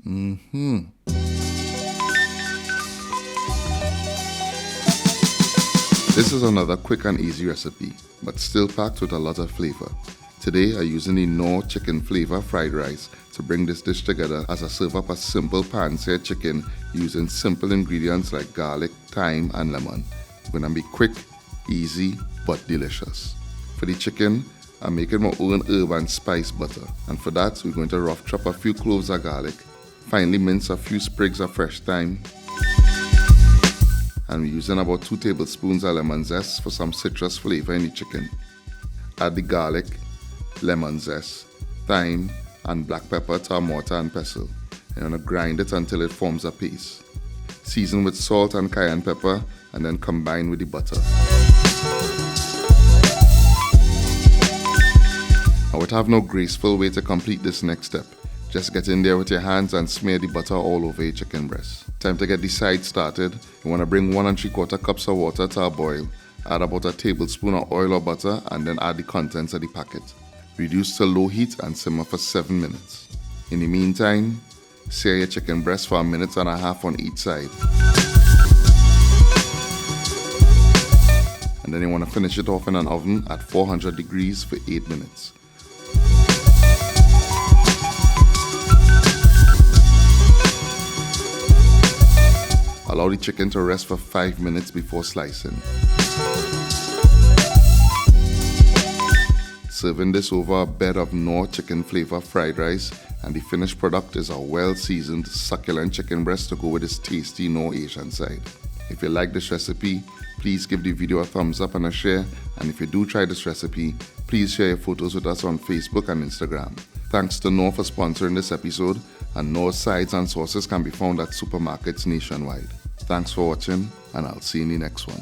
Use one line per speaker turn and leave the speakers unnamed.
Mmhmm. This is another quick and easy recipe, but still packed with a lot of flavor. Today I'm using the Knorr chicken flavor fried rice to bring this dish together as I serve up a simple pan-seared chicken using simple ingredients like garlic, thyme and lemon. It's gonna be quick, easy, but delicious. For the chicken, I'm making my own herb and spice butter, and for that we're going to rough chop a few cloves of garlic, finely mince a few sprigs of fresh thyme, and we're using about 2 tablespoons of lemon zest for some citrus flavor in the chicken. Add the garlic, lemon zest, thyme and black pepper to a mortar and pestle. And you're going to grind it until it forms a paste. Season with salt and cayenne pepper and then combine with the butter. I would have no graceful way to complete this next step. Just get in there with your hands and smear the butter all over your chicken breast. Time to get the sides started. You want to bring 1 3/4 cups of water to a boil. Add about a tablespoon of oil or butter and then add the contents of the packet. Reduce to low heat and simmer for 7 minutes. In the meantime, sear your chicken breast for 1.5 minutes on each side. And then you want to finish it off in an oven at 400 degrees for 8 minutes. Allow the chicken to rest for 5 minutes before slicing. Serving this over a bed of Knorr chicken flavor fried rice, and the finished product is a well-seasoned, succulent chicken breast to go with this tasty Knorr Asian side. If you like this recipe, please give the video a thumbs up and a share, and if you do try this recipe, please share your photos with us on Facebook and Instagram. Thanks to Knorr for sponsoring this episode, and Knorr's sides and sauces can be found at supermarkets nationwide. Thanks for watching, and I'll see you in the next one.